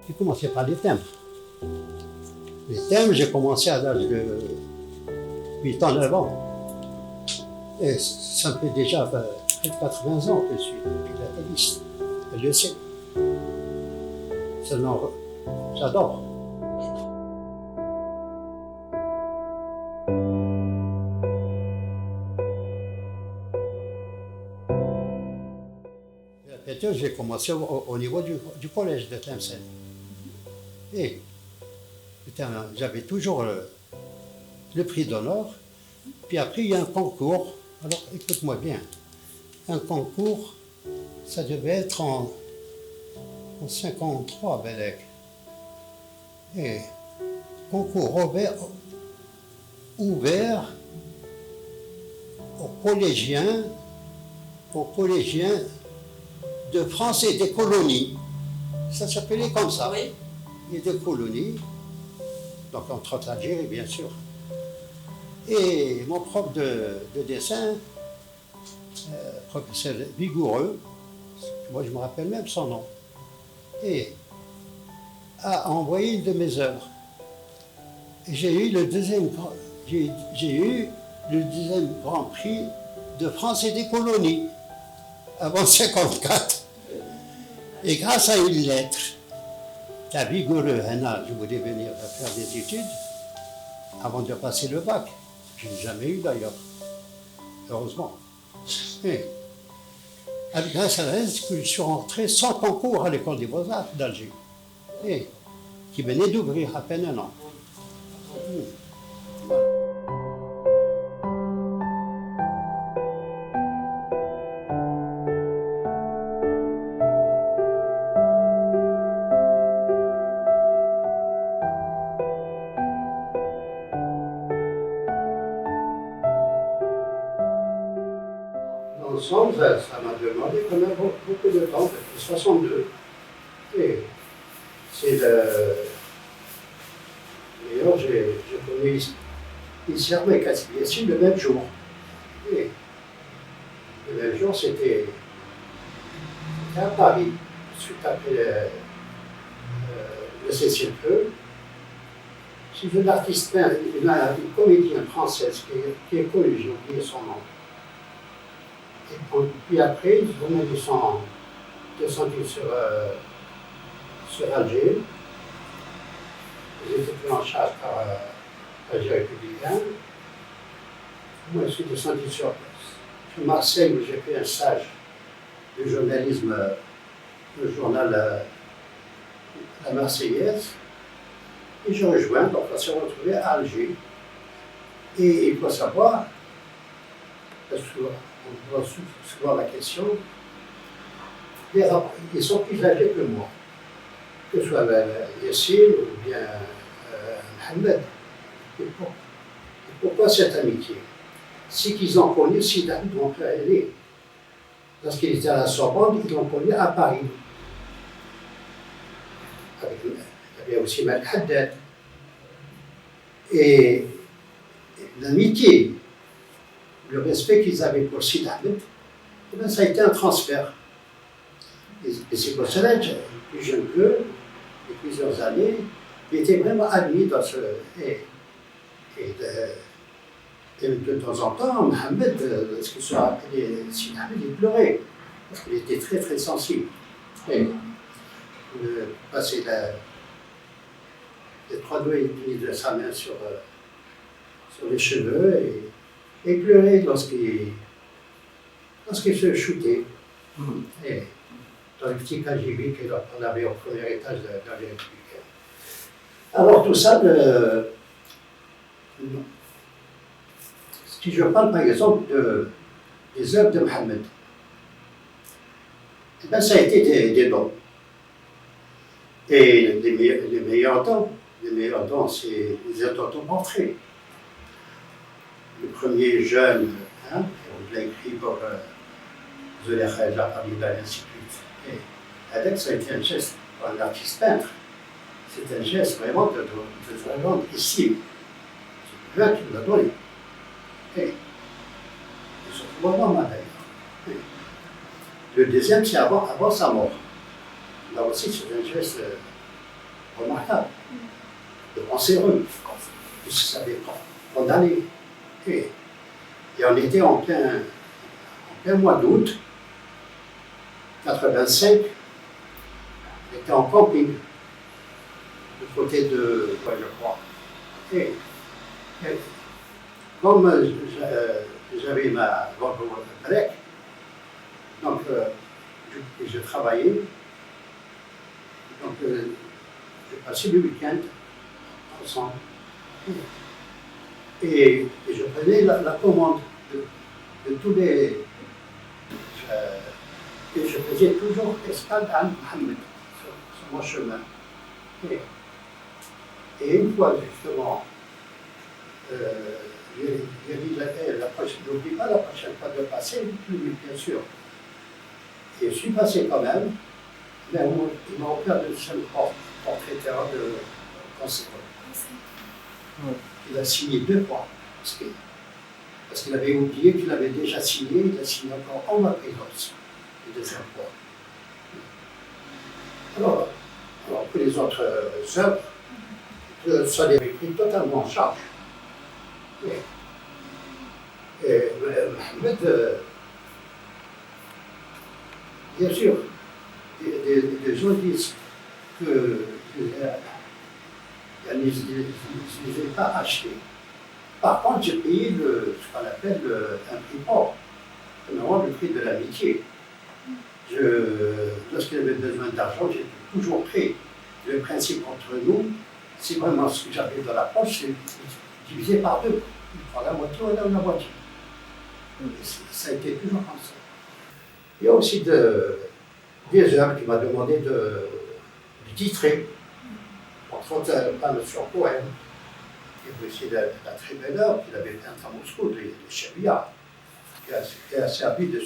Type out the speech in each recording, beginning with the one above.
J'ai commencé par les timbres. Les timbres, j'ai commencé à l'âge de 8 ans, 9 ans. Et ça me fait déjà près de 80 ans que je suis philatéliste. Je le sais. Seulement, j'adore. J'ai commencé au niveau du collège de Tlemcen. Et j'avais toujours le prix d'honneur. Puis après, il y a un concours. Alors, écoute-moi bien. Un concours, ça devait être en 53, Belek. Et concours ouvert aux collégiens de France et des colonies. Ça s'appelait comme ça. Oui. Et des colonies, donc entre l'Algérie, bien sûr. Et mon prof de dessin, professeur Vigoureux, moi je me rappelle même son nom, et a envoyé une de mes œuvres. Et j'ai eu le deuxième grand prix de France et des colonies, avant 1954. Et grâce à une lettre à Vigoureux, je voulais venir faire des études avant de passer le bac. Je n'ai jamais eu d'ailleurs, heureusement. Et grâce à la lettre, je suis rentré sans concours à l'école des Beaux-Arts d'Alger, et qui venait d'ouvrir à peine un an. Ensemble, ça m'a demandé quand même beaucoup de temps, depuis 62. Et c'est d'ailleurs, j'ai connu Isserme et Kassibessi le même jour. Et le même jour, c'était à Paris, suite après le cessez-le-feu. C'est une artiste, une comédienne française qui est connue, j'ai oublié son nom. Et puis après, ils sont descendus sur Alger. Ils étaient pris en charge par l'Alger républicain. Moi, je suis descendu sur Marseille, où j'ai fait un stage de journalisme, le journal La Marseillaise. Et j'ai rejoint, donc on s'est retrouvé à Alger. Et il faut savoir, parce que on pose souvent la question, ils sont plus âgés que moi, que ce soit Yassine ou bien Mohamed. Et pourquoi cette amitié? C'est qu'ils ont connu Sidan, mon frère aîné. Lorsqu'il était à la Sorbonne, ils l'ont connu à Paris. Il y avait aussi Mal Haddad. Et l'amitié, le respect qu'ils avaient pour Sid Ahmed, ça a été un transfert. Et c'est pour cela que, plus jeune qu'eux, il y a plusieurs années, il était vraiment admis dans ce. Et de temps en temps, Mohamed, lorsqu'il soit appelé Sid Ahmed, il pleurait, parce qu'il était très très sensible. Et passer les 3 doigts et demi de sa main sur les cheveux et pleurer lorsqu'il se shootait. Et dans le petit KGB qu'on avait au premier étage de la République. Alors tout ça, si je parle par exemple des œuvres de Mohamed, eh bien, ça a été des dons. Et les meilleurs dons, c'est les autoportraits. Le premier jeune, on l'a écrit pour Zulaikha Jafarida, et ainsi de suite. Et Adel, ça a été un geste pour un artiste peintre. C'est un geste vraiment de grande estime. C'est lui qui nous l'a donné. Et surtout avant moi d'ailleurs. Le deuxième, c'est avant sa mort. Là aussi, c'est un geste remarquable, de penséreux, puisque ça avait condamné. Et on était en plein mois d'août 85, on était en camping, du côté de quoi je crois. Et comme j'avais ma Volvo break, donc je travaillais, donc je passais le week-end ensemble. Et je prenais la commande de tous les. Et je faisais toujours escale à Mohamed sur mon chemin. Et une fois justement, j'ai dit n'oublie pas la prochaine fois de passer, oui, bien sûr. Et je suis passé quand même, mais il m'a offert de seul portrait-terrain de conséquent. Il a signé 2 fois, parce qu'il avait oublié qu'il avait déjà signé, il a signé encore en ma présence, la 2e fois. Alors pour les autres œuvres, ça les avait pris totalement en charge. Et Mohamed, bien sûr, des gens disent que je ne les ai pas achetés. Par contre, j'ai payé ce qu'on appelle un prix fort, vraiment le prix de l'amitié. Lorsqu'il avait besoin d'argent, j'étais toujours prêt. Le principe entre nous, c'est vraiment ce que j'avais dans la poche, c'est divisé par 2. Il prend la moitié ou la moitié. Ça a été toujours comme ça. Il y a aussi des œuvres qui m'ont demandé de titrer. Entre autres, pas le surpoème. Il y a aussi la très belle œuvre qu'il avait peinte à Moscou, de Chebia, qui a servi de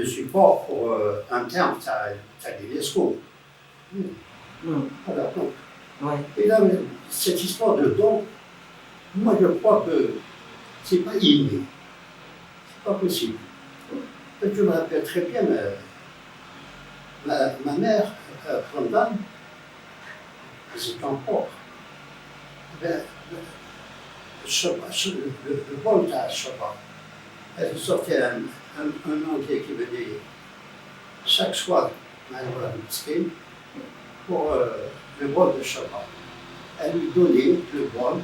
support pour un terme, à l'UNESCO. Voilà, donc. Ouais. Et là, cette histoire de don, moi je crois que c'est pas inné. C'est pas possible. Je me rappelle très bien, ma mère, Rondane, c'était encore. Le bol à Chopa, elle sortait un anglais qui venait chaque soir à la pour le bol de Chopa. Elle lui donnait le bol,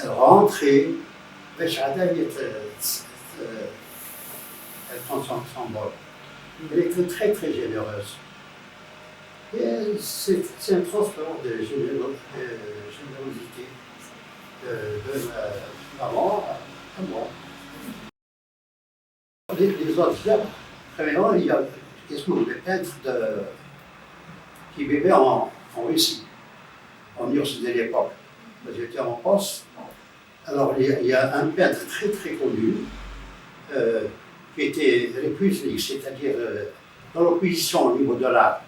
elle rentrait, elle prend son bol. Elle était très très généreuse. Et c'est un transfert de générosité de ma maman à moi. Les autres œuvres, premièrement, il y a des peintres qui vivaient en Russie, en Urse de l'époque. J'étais en poste. Alors il y a un peintre très très connu qui était répudié, c'est-à-dire dans l'opposition au niveau de l'art.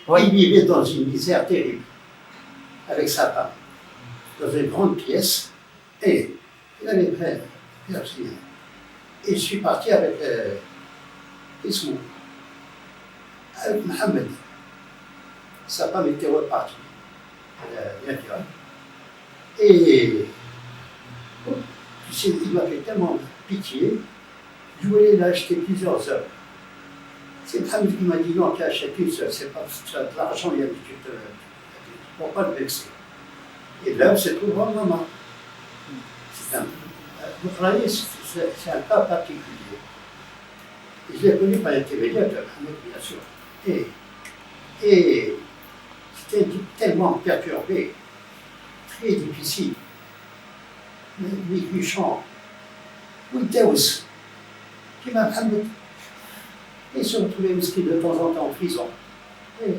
Oui. Il vivait dans une misère terrible, avec sa femme, dans une grande pièce, et il avait pris et je suis parti avec Ismou, avec Mohamed. Sa femme était repartie, bien sûr. Et il m'avait tellement pitié, je voulais l'acheter plusieurs œuvres. C'est Mohamed qui m'a dit non, tu achètes une seule, c'est pas de l'argent, il y a tu ne peux pas le vexer. Et l'œuvre se trouve en maman. Vous voyez, c'est un cas particulier. Et je l'ai connu par l'intermédiaire de Mohamed, bien sûr. Et c'était tellement perturbé, très difficile, méchant. Winteus, qui m'a Mohamed. Ils se retrouvaient aussi de temps en temps en prison. Et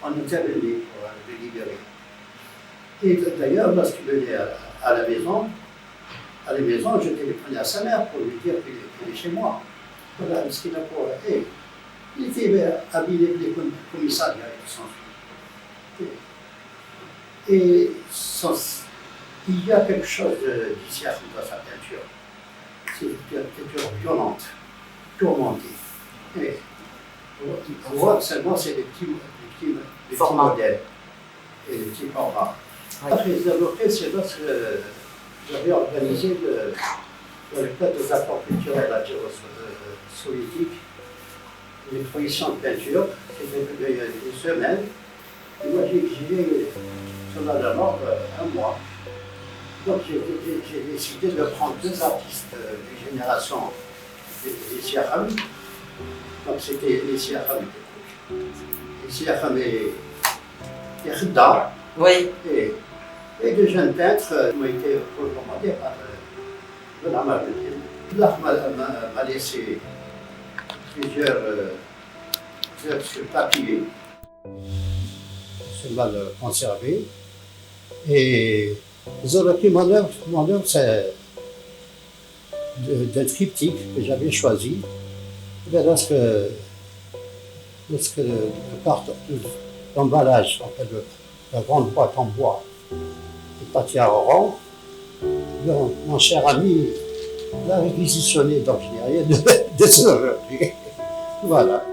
on intervenait pour les libérer. Et d'ailleurs, lorsqu'il venait à la maison, je téléphonais à sa mère pour lui dire qu'il est chez moi. Voilà ce qu'il a pour. Et il était habillé avec les commissariats et tout ça. Et il y a quelque chose d'histoire dans sa peinture. C'est une peinture violente, tourmentée. Et on voit seulement c'est des petits modèles. et les petits formats. Très développé, c'est parce que j'avais organisé dans le cadre des apports culturels à soviétique une exposition de peinture. C'était il y a une semaine. Et moi, j'ai exilé sur la mort un mois. Donc j'ai décidé de prendre deux artistes des générations des Siaram. Donc c'était les Siaram. Les Siaram et Khda. Oui. Et deux jeunes peintres ont été recommandés par Bernard Mabedine. Là, m'a laissé plusieurs œuvres sur papier. C'est mal conservé. Et ils ont repris mon œuvre. Mon œuvre, c'est d'un triptyque que j'avais choisi. Mais lorsque l'emballage, en fait, la grande boîte en bois, est parti à Oran, mon cher ami l'a réquisitionné, donc je n'ai rien de ce. Voilà.